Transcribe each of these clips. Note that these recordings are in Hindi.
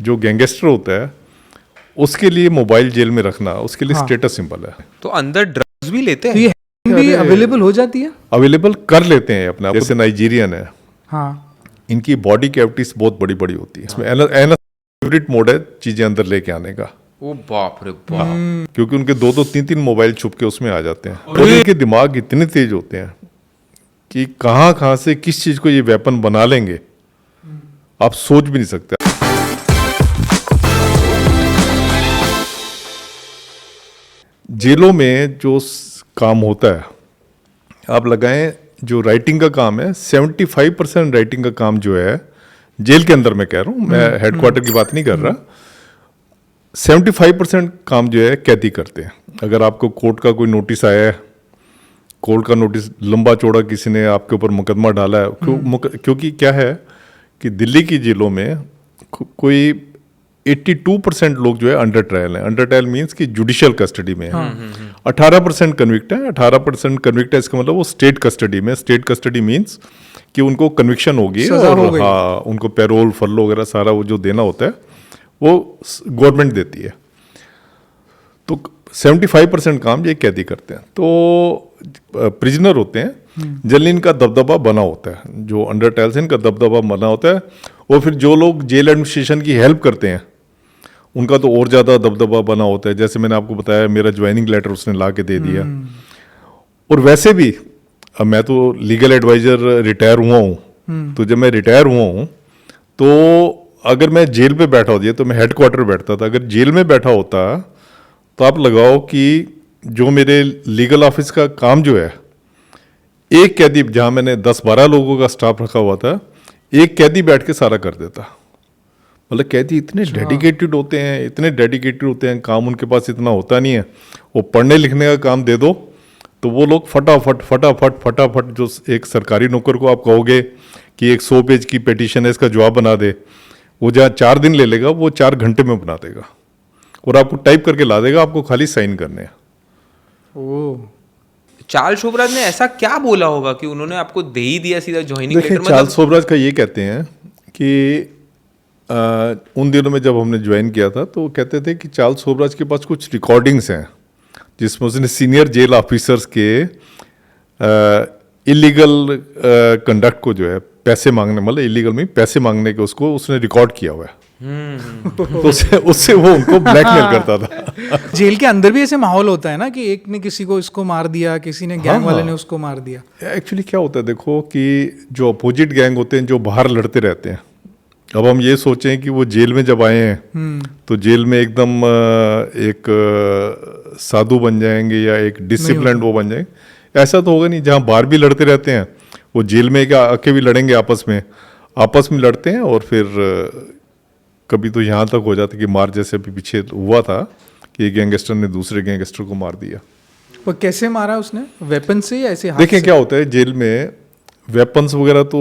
जो गैंगस्टर होता है उसके लिए मोबाइल जेल में रखना उसके लिए हाँ। स्टेटस सिंबल है। तो अंदर ड्रग्स भी लेते तो हैं? ये भी अवेलेबल हो जाती है? अवेलेबल कर लेते हैं अपना, जैसे नाइजीरियन है, हाँ, इनकी बॉडी कैविटीज बहुत बड़ी बड़ी होती है, इसमें एना फेवरेट मोड है चीजें अंदर लेके आने का, ओ बाप रे बाप। क्योंकि उनके दो दो तीन तीन मोबाइल छुप के उसमें आ जाते हैं और इनके दिमाग इतने तेज होते हैं कि कहाँ से किस चीज को ये वेपन बना लेंगे आप सोच भी नहीं सकते। जेलों में जो काम होता है आप लगाएं, जो राइटिंग का काम है 75% राइटिंग का काम जो है जेल के अंदर, मैं कह रहा हूँ, मैं हेडक्वार्टर की बात नहीं कर रहा, 75% काम जो है कैदी करते हैं। अगर आपको कोर्ट का कोई नोटिस आया है, कोर्ट का नोटिस लंबा चौड़ा किसी ने आपके ऊपर मुकदमा डाला है, क्योंकि क्या है कि दिल्ली की जेलों में कोई 82% लोग जो है अंडर ट्रायल हैं। अंडर ट्रायल मीन्स कि जुडिशियल कस्टडी में है। 18% कन्विक्ट है। 18% कन्विक्ट है, इसका मतलब वो स्टेट कस्टडी में। स्टेट कस्टडी मीन्स कि उनको कन्विक्शन होगी और हाँ उनको पैरोल फरलो वगैरह सारा वो जो देना होता है वो गवर्नमेंट देती है। तो 75% काम ये कैदी करते हैं। तो प्रिजनर होते हैं जनरली इनका दबदबा बना होता है, जो अंडर ट्रायल से इनका दबदबा बना होता है, और फिर जो लोग जेल एडमिनिस्ट्रेशन की हेल्प करते हैं उनका तो और ज़्यादा दबदबा बना होता है। जैसे मैंने आपको बताया मेरा ज्वाइनिंग लेटर उसने ला के दे दिया। और वैसे भी अब मैं तो लीगल एडवाइज़र रिटायर हुआ हूँ, तो जब मैं रिटायर हुआ हूँ तो अगर मैं जेल पे बैठा होता, तो मैं हेडक्वार्टर बैठता था, अगर जेल में बैठा होता तो आप लगाओ कि जो मेरे लीगल ऑफिस का काम जो है, एक कैदी, जहाँ मैंने 10-12 लोगों का स्टाफ रखा हुआ था, एक कैदी बैठ के सारा कर देता। मतलब कैदी इतने डेडिकेटेड होते हैं, इतने डेडिकेटेड होते हैं, काम उनके पास इतना होता नहीं है। वो पढ़ने लिखने का काम दे दो तो वो लोग फटाफट जो एक सरकारी नौकर को आप कहोगे कि एक 100 पेज की पिटीशन है इसका जवाब बना दे, वो जहाँ 4 दिन ले लेगा वो 4 घंटे में बना देगा और आपको टाइप करके ला देगा, आपको खाली साइन करने हैं। ओह, चार्ल्स शोबराज ने ऐसा क्या बोला होगा कि उन्होंने आपको दे ही दिया सीधा ज्वाइनिंग देखिए, लेटर? चार्ल्स शोबराज का ये कहते हैं कि उन दिनों में जब हमने ज्वाइन किया था तो कहते थे कि चार्ल्स शोबराज के पास कुछ रिकॉर्डिंग्स हैं जिसमें उसने सीनियर जेल ऑफिसर्स के इलीगल कंडक्ट को जो है पैसे मांगने, मतलब इलीगल में पैसे मांगने के उसको उसने रिकॉर्ड किया हुआ है। तो उससे वो उनको ब्लैकमेल करता था। जेल के अंदर भी ऐसे माहौल होता है ना कि एक ने किसी को इसको मार दिया, किसी ने गैंग वाले ने उसको मार दिया। एक्चुअली क्या होता है, देखो कि जो अपोजिट गैंग होते हैं जो बाहर लड़ते रहते हैं, अब हम ये सोचें कि वो जेल में जब आए हैं तो जेल में एकदम एक साधु बन जाएंगे या एक डिसिप्लिन वो बन जाएंगे, ऐसा तो होगा नहीं। जहाँ बाहर भी लड़ते रहते हैं वो जेल में क्या आके भी लड़ेंगे, आपस में लड़ते हैं, और फिर कभी तो यहाँ तक हो जाता है कि मार, जैसे अभी पीछे हुआ था कि एक गैंगस्टर ने दूसरे गैंगस्टर को मार दिया। वो कैसे मारा उसने? वेपन से या ऐसे हाथ देखें से? क्या होता है जेल में, वेपन्स वगैरह तो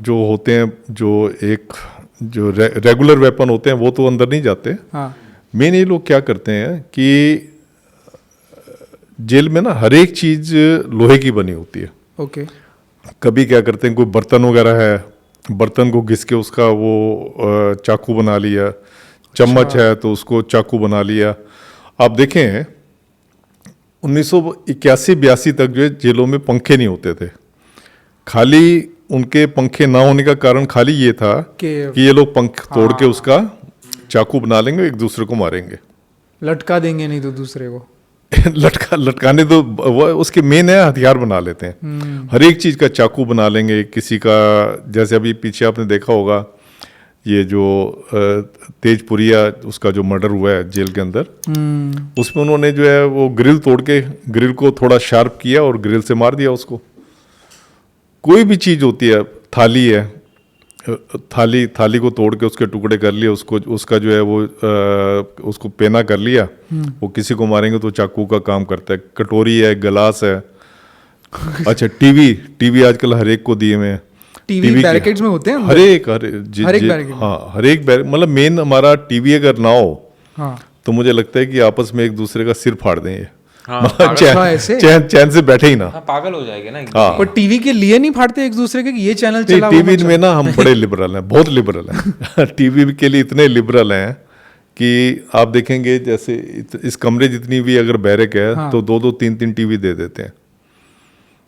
जो होते हैं, जो रेगुलर वेपन होते हैं वो तो अंदर नहीं जाते। हाँ, मेन ये लोग क्या करते हैं कि जेल में ना हर एक चीज लोहे की बनी होती है। ओके। कभी क्या करते हैं, कोई बर्तन वगैरह है, बर्तन को घिस के उसका वो चाकू बना लिया, चम्मच है तो उसको चाकू बना लिया। आप देखें 1981-82 तक जो है जेलों में पंखे नहीं होते थे। खाली उनके पंखे ना होने का कारण खाली ये था कि ये लोग पंख तोड़ के उसका चाकू बना लेंगे, एक दूसरे को मारेंगे, लटका देंगे नहीं तो दूसरे को। लटकाने तो वो उसके मेन है, हथियार बना लेते हैं। हर एक चीज का चाकू बना लेंगे, किसी का, जैसे अभी पीछे आपने देखा होगा ये जो तेजपुरिया उसका जो मर्डर हुआ है जेल के अंदर, उसमें उन्होंने जो है वो ग्रिल तोड़ के ग्रिल को थोड़ा शार्प किया और ग्रिल से मार दिया उसको। कोई भी चीज होती है, थाली है, थाली को तोड़ के उसके टुकड़े कर लिए, उसका जो है वो उसको पेना कर लिया, वो किसी को मारेंगे तो चाकू का काम करता है। कटोरी है, गिलास है, अच्छा टीवी आजकल हर एक को दिए हुए हैं। टीवी बैरिकेड्स में होते हैं हर एक बैरिकेड। हर एक मतलब मेन हमारा टीवी अगर ना हो हाँ, तो मुझे लगता है कि आपस में एक दूसरे का सिर फाड़ दें ये। मतलब अच्छा, ऐसे? चैन से बैठे ही ना। हाँ, पागल हो जाएगा ना एकदम। हाँ, पर टीवी के लिए नहीं फाड़ते एक दूसरे के कि ये चैनल चला, वो टीवी मत में ना हम बड़े लिबरल हैं, बहुत लिबरल हैं। टीवी के लिए इतने लिबरल हैं कि आप देखेंगे जैसे इस कमरे जितनी भी अगर बैरक है तो 2-2 3-3 टीवी दे देते हैं।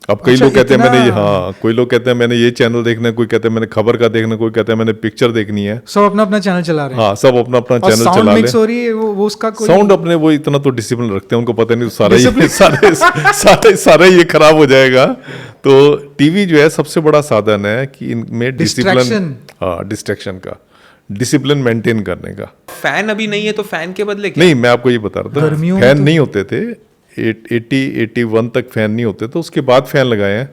अब कई अच्छा, लोग कहते हैं इतना- मैंने कोई लोग कहते हैं मैंने ये चैनल देखना है, कोई कहता है मैंने खबर का देखना है, कोई कहता है मैंने पिक्चर देखनी है। सब अपना अपना चैनल चला रहे हैं। हाँ, सब अपना अपना और चैनल साउंड चला ले। मिक्स हो रही है, वो उसका कोई साउंड अपने वो इतना तो डिसिप्लिन रखते हैं, उनको पता नहीं सारा ये खराब हो जाएगा। तो टीवी जो है सबसे बड़ा साधन है कि इनमें डिसिप्लिन, हाँ, डिस्ट्रैक्शन का, डिसिप्लिन मेंटेन करने का। फैन अभी नहीं है तो फैन के बदले क्या? नहीं, मैं आपको ये बता रहा था, गर्मियों में फैन तो- नहीं होते थे 81 तक फैन नहीं होते थे, उसके बाद फैन लगाए हैं।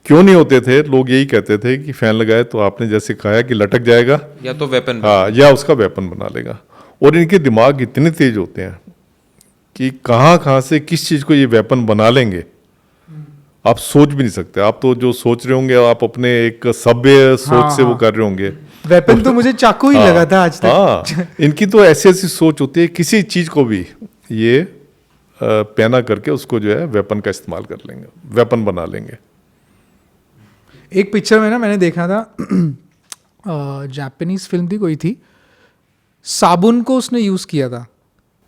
क्यों नहीं होते थे? लोग यही कहते थे कि फैन लगाए तो आपने जैसे कहा कि लटक जाएगा, या तो वेपन। हाँ, या उसका वेपन बना लेगा। और इनके दिमाग इतने तेज होते हैं कि कहाँ से किस चीज को ये वेपन बना लेंगे, आप सोच भी नहीं सकते। आप तो जो सोच रहे होंगे आप अपने एक सभ्य सोच से वो कर रहे होंगे। वेपन तो मुझे चाकू ही लगा था आज तक। हाँ, इनकी तो ऐसी ऐसी सोच होती है, किसी चीज को भी ये पैना करके उसको जो है वेपन का इस्तेमाल कर लेंगे, वेपन बना लेंगे। एक पिक्चर में ना मैंने देखा था, जापानीज फिल्म थी कोई थी, साबुन को उसने यूज किया था।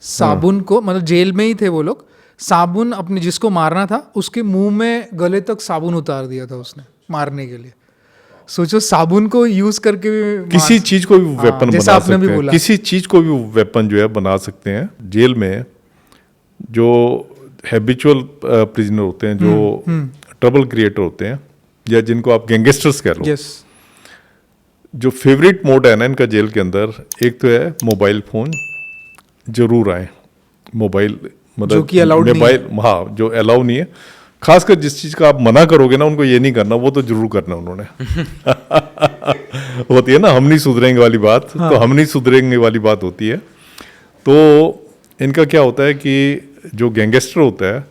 साबुन को, मतलब जेल में ही थे वो लोग, साबुन अपने जिसको मारना था उसके मुंह में गले तक साबुन उतार दिया था उसने मारने के लिए। सोचो, साबुन को यूज करके भी किसी चीज को भी वेपन जैसा बना आपने भी सकते हैं, बोला। किसी चीज को भी वेपन जो है बना सकते हैं। जेल में जो हैबिचुअल प्रिजनर होते हैं, जो ट्रबल क्रिएटर होते हैं, या जिनको आप गैंगस्टर्स कह लो, यस, जो फेवरेट मोड है ना इनका जेल के अंदर, एक तो है मोबाइल फोन जरूर आए। मोबाइल मतलब जो कि allowed नहीं मोबाइल, हाँ, जो अलाउ नहीं है। खासकर जिस चीज का आप मना करोगे ना उनको ये नहीं करना, वो तो जरूर करना उन्होंने। होती है ना हम नहीं सुधरेंगे वाली बात, तो हम नहीं सुधरेंगे वाली बात होती है। तो इनका क्या होता है कि जो गैंगस्टर होता है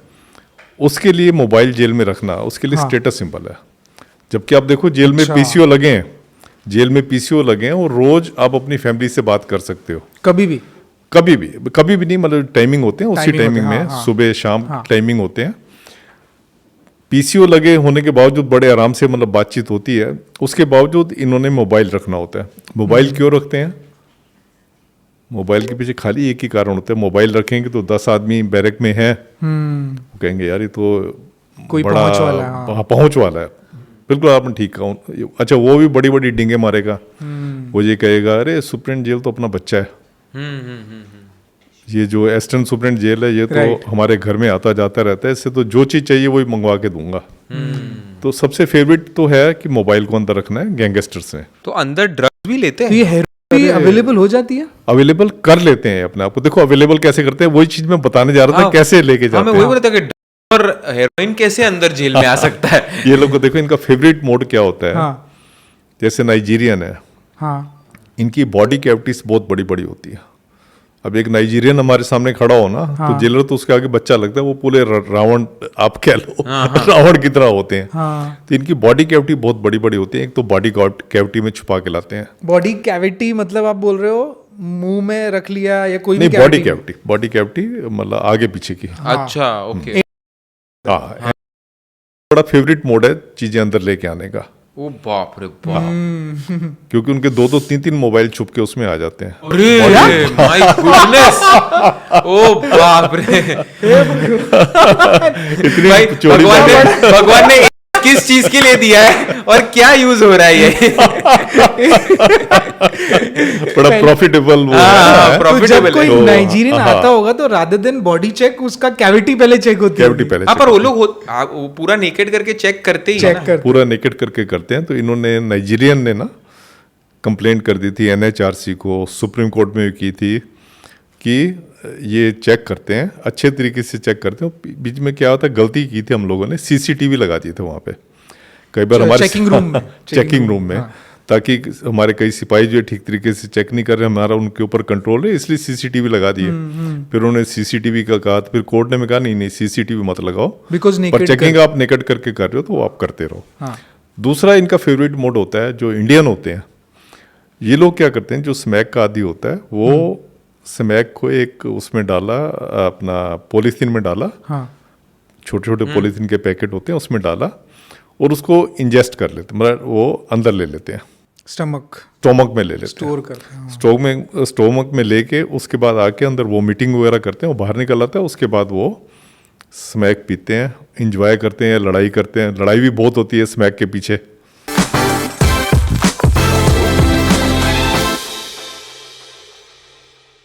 उसके लिए मोबाइल जेल में रखना उसके लिए स्टेटस सिंबल है। जबकि आप देखो जेल में पीसीओ लगे हैं, जेल में पीसीओ लगे हैं और रोज आप अपनी फैमिली से बात कर सकते हो, कभी भी कभी भी नहीं, मतलब टाइमिंग होते हैं, उसी Timing टाइमिंग होते हैं, में हाँ, सुबह शाम टाइमिंग होते हैं। पीसीओ लगे होने के बावजूद बड़े आराम से मतलब बातचीत होती है, उसके बावजूद इन्होंने मोबाइल रखना होता है। मोबाइल क्यों रखते हैं? मोबाइल के पीछे खाली एक ही कारण होता है, मोबाइल रखेंगे तो 10 आदमी बैरक में हैं, वो कहेंगे यार ये तो कोई बड़ा पहुंच वाला है, हाँ। पहुंच वाला है। बिल्कुल आपने ठीक कहा। अच्छा, वो भी बड़ी बड़ी डींगे मारेगा, वो ये कहेगा अरे सुप्रीम जेल तो अपना बच्चा है, ये जो एस्टर्न सुप्रीम जेल है ये तो हमारे घर में आता जाता रहता है, इससे तो जो चीज़ चाहिए वही मंगवा के दूंगा। तो सबसे फेवरेट तो है कि मोबाइल को अंदर रखना है गैंगस्टर्स में। तो अंदर ड्रग्स भी लेते तो ये हैं? हेरोइन भी अवेलेबल हो जाती है? अवेलेबल कर लेते हैं अपने आप को। देखो अवेलेबल कैसे करते हैं, वही चीज मैं बताने जा रहा था, हाँ। कैसे लेके हाँ, जाते मैं हैं। वही बोल रहा था कि ड्रग और हेरोइन कैसे अंदर जेल में आ सकता है? ये लोग को देखो इनका फेवरेट मोड क्या होता है। हाँ जैसे नाइजीरियन है, हाँ, इनकी बॉडी कैविटीज बहुत बड़ी बड़ी होती है। अब एक नाइजीरियन हमारे सामने खड़ा हो ना, तो जेलर तो उसके आगे बच्चा लगता है, वो पूरे रावण आप कह लो, रावण की तरह होते हैं। हाँ। तो इनकी बॉडी कैविटी बहुत बड़ी बड़ी होती है। एक तो बॉडी कैविटी में छुपा के लाते हैं। बॉडी कैविटी मतलब आप बोल रहे हो मुंह में रख लिया या कोई नहीं, भी बॉडी कैविटी मतलब आगे पीछे की। अच्छा, ओके। हाँ, बड़ा फेवरेट मोड है चीजें अंदर लेके आने का, ओ बाप रे बाप। क्योंकि उनके 2-2 3-3 मोबाइल छुप के उसमें आ जाते हैं। अरे माय गुडनेस, ओ बाप रे। इतनी भाई चोरी भगवान ने किस चीज के लिए दिया है और क्या यूज हो रहा है ये? बड़ा प्रॉफिटेबल वो हाँ, है। तो जब प्रॉफिटेबल कोई है। नाइजीरियन आता होगा तो रादर देन बॉडी चेक उसका कैविटी पहले चेक होती है। कैविटी पहले हाँ, पर वो लोग वो पूरा नेकेड करके चेक करते ही है चेक ना? कर पूरा नेकेड करके करते हैं। तो इन्होंने नाइजीरियन ने ना कंप्लेंट कर दी थी एनएचआरसी को, सुप्रीम कोर्ट में भी की थी कि ये चेक करते हैं, अच्छे तरीके से चेक करते हैं। बीच में क्या होता है, गलती की थी हम लोगों ने, सीसीटीवी लगा दिए थे वहाँ पे कई बार हमारे चेकिंग रूम में। चेकिंग रूम में, ताकि हमारे कई सिपाही जो है ठीक तरीके से चेक नहीं कर रहे, हमारा उनके ऊपर कंट्रोल है, इसलिए सीसीटीवी लगा दिए। फिर उन्होंने सीसीटीवी का कहा, तो फिर कोर्ट ने कहा नहीं सीसीटीवी मत लगाओ, बिकॉज पर चेकिंग आप नेकेड करके कर रहे हो तो आप करते रहो। हाँ। दूसरा इनका फेवरेट मोड होता है, जो इंडियन होते हैं ये लोग क्या करते हैं, जो स्मैक का आदी होता है वो स्मैक को एक उसमें डाला, अपना पॉलीथीन में डाला, हाँ छोटे छोटे पॉलीथीन के पैकेट होते हैं उसमें डाला और उसको इंजेस्ट कर लेते, मतलब वो अंदर ले लेते हैं, स्टमक स्टोमक में ले लेते हैं। स्टोर करते हैं। स्टोमक में लेके उसके बाद आके अंदर वोमिटिंग वगैरह करते हैं, वो बाहर निकल आता है, उसके बाद वो स्मैक पीते हैं, इंजॉय करते हैं, लड़ाई करते हैं। लड़ाई भी बहुत होती है स्मैक के पीछे।